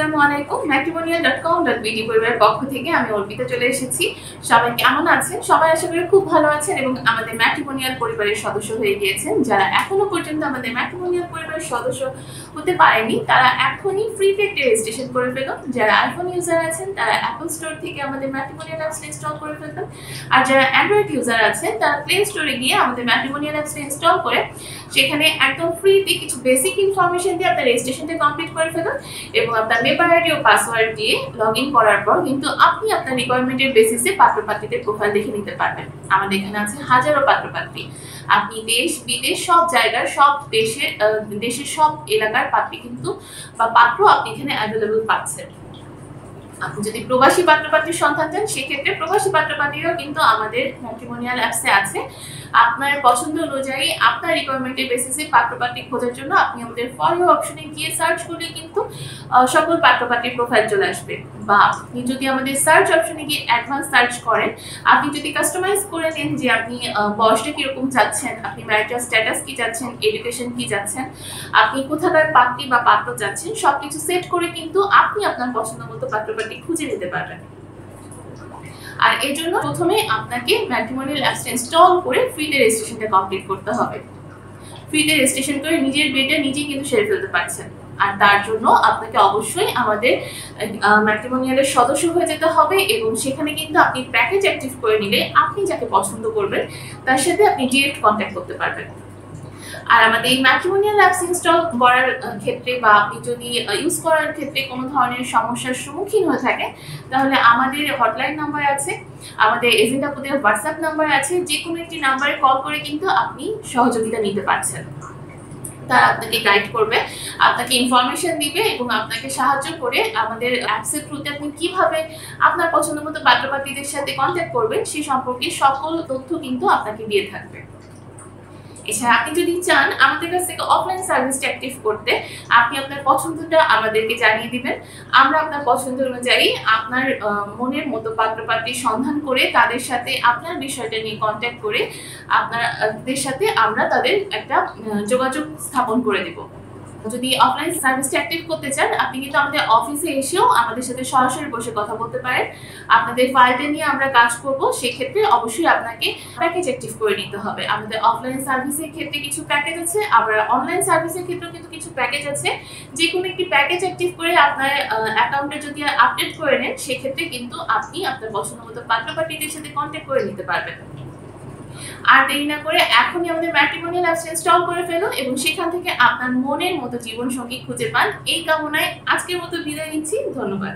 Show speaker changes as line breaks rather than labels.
আসসালামু আলাইকুম। matrimonial.com.bd পরিবারের পক্ষ থেকে আমি অর্পিতা চলে এসেছি। সবাই কেমন আছেন? সবাই আশা করি খুব ভালো আছেন এবং আমাদের ম্যাট্রিমোনিয়াল পরিবারের সদস্য হয়ে গিয়েছেন। যারা এখনো পর্যন্ত আমাদের ম্যাট্রিমোনিয়াল পরিবারের সদস্য হতে পারেনি, তারা এখনই ফ্রিতে একটি রেজিস্ট্রেশন করে ফেলুন। যারা iPhone ইউজার আছেন, তারা Apple স্টোর থেকে আমাদের ম্যাট্রিমোনিয়াল অ্যাপসটা ইনস্টল করে ফেলবেন। আর যারা Android ইউজার আছেন, তারা প্লে স্টোরে গিয়ে আমাদের ম্যাট্রিমোনিয়াল অ্যাপসটা ইনস্টল করে সেখানে একদম ফ্রিতে কিছু বেসিক ইনফরমেশন দিয়ে আপনার রেজিস্ট্রেশনটা কমপ্লিট করে ফেলুন এবং আপনার মেম্বার আইডি ও পাসওয়ার্ড দিয়ে লগইন করার পর কিন্তু আপনি আপনার রিকোয়ারমেন্টের বেসিসে পাত্রপাত্রীদের প্রোফাইল দেখে নিতে পারবেন। আমাদের এখানে আছে হাজারো পাত্রপাত্রী। আপনি দেশ বিদেশ সব জায়গার সব দেশের সব এলাকার পাত্রী কিন্তু বা পাত্র আপনি এখানে অ্যাভেলেবল পাচ্ছেন। আপনি যদি প্রবাসী পাত্রপাত্রীর সন্ধান দেন, সেক্ষেত্রে প্রবাসী পাত্রপাত্রীরাও কিন্তু আমাদের ম্যাট্রিমোনিয়াল অ্যাপসে আছে। আপনার পছন্দ অনুযায়ী আপনার রিকোয়ারমেন্টের বেসিসে পাত্রপাত্রী খোঁজার জন্য আপনি আমাদের ফর ইউ অপশনে গিয়ে সার্চ করলে কিন্তু সকল পাত্রপাত্রীর প্রোফাইল চলে আসবে। বা আপনি যদি আমাদের সার্চ অপশনে গিয়ে অ্যাডভান্স সার্চ করেন, আপনি যদি কাস্টমাইজ করে নেন যে আপনি বয়সটা কিরকম চাচ্ছেন, আপনি ম্যারিটাল স্ট্যাটাস কি চাচ্ছেন, এডুকেশন কি চাচ্ছেন, আপনি কোথাকার পাত্রী বা পাত্র চাচ্ছেন, সবকিছু সেট করে কিন্তু আপনি আপনার পছন্দ মতো পাত্রপাত্রী খুঁজে নিতে পারবেন। আর এর জন্য প্রথমে আপনাকে ম্যাট্রিমোনিয়াল অ্যাপসটা ইনস্টল করে ফ্রিতে রেজিস্ট্রেশনটা কমপ্লিট করতে হবে। ফ্রিতে রেজিস্ট্রেশন করে নিজের বিয়েটা নিজেই কিন্তু সেরে ফেলতে পারছেন। আর তার জন্য আপনাকে অবশ্যই আমাদের ম্যাট্রিমোনিয়ালের সদস্য হয়ে যেতে হবে এবং সেখানে কিন্তু আপনি প্যাকেজ অ্যাক্টিভ করে নিলে আপনি যাকে পছন্দ করবেন তার সাথে আপনি ডিরেক্ট কন্ট্যাক্ট করতে পারবেন। আর আমাদের এই ম্যাট্রিমোনিয়াল অ্যাপস ইনস্টল করার ক্ষেত্রে বা আপনি যদি ইউজ করার ক্ষেত্রে কোনো ধরনের সমস্যার সম্মুখীন হয়ে থাকে, তাহলে আমাদের হটলাইন নাম্বার আছে, আমাদের এজেন্ট আপুদের হোয়াটসঅ্যাপ নাম্বার আছে, যে কোনো একটি নাম্বারে কল করে কিন্তু আপনি সহযোগিতা নিতে পারছেন। তারা আপনাকে গাইড করবে, আপনাকে ইনফরমেশন দিবে এবং আপনাকে সাহায্য করে আমাদের অ্যাপসের থ্রুতে আপনি কিভাবে আপনার পছন্দ মতো পাত্রপাত্রীদের সাথে কন্ট্যাক্ট করবেন সে সম্পর্কে সকল তথ্য কিন্তু আপনাকে দিয়ে থাকবে। এছাড়া আপনি যদি চান আমাদের কাছ থেকে অফলাইন সার্ভিসটা অ্যাক্টিভ করতে, আপনি আপনার পছন্দটা আমাদেরকে জানিয়ে দিবেন। আমরা আপনার পছন্দ অনুযায়ী আপনার মনের মতো পাত্রপাত্রীর সন্ধান করে তাদের সাথে আপনার বিষয়টা নিয়ে কন্ট্যাক্ট করে আপনাদের সাথে আমরা তাদের একটা যোগাযোগ স্থাপন করে দেব। যদি অফলাইন সার্ভিসটা অ্যাক্টিভ করতে চান, আপনি কিন্তু আমাদের অফিসে এসেও আমাদের সাথে সরাসরি বসে কথা বলতে পারেন। আপনাদের ফাইলটা নিয়ে আমরা কাজ করব, সেক্ষেত্রে অবশ্যই আপনাকে প্যাকেজ অ্যাক্টিভ করে নিতে হবে। আমাদের অফলাইন সার্ভিসের ক্ষেত্রে কিছু প্যাকেজ আছে, আবার অনলাইন সার্ভিসের ক্ষেত্রেও কিন্তু কিছু প্যাকেজ আছে। যে কোনো একটি প্যাকেজ অ্যাক্টিভ করে আপনার অ্যাকাউন্টে যদি আপডেট করে নেন, সেক্ষেত্রে কিন্তু আপনি আপনার পছন্দ মতো পাত্রপাত্রীদের সাথে কন্ট্যাক্ট করে নিতে পারবেন। আর দেরি না করে এখনই আমাদের ম্যাট্রিমোনিয়াল অ্যাপস ইনস্টল করে ফেলুন এবং সেখান থেকে আপনার মনের মতো জীবনসঙ্গী খুঁজে পান। এই কামনায় আজকের মতো বিদায় নিচ্ছি। ধন্যবাদ।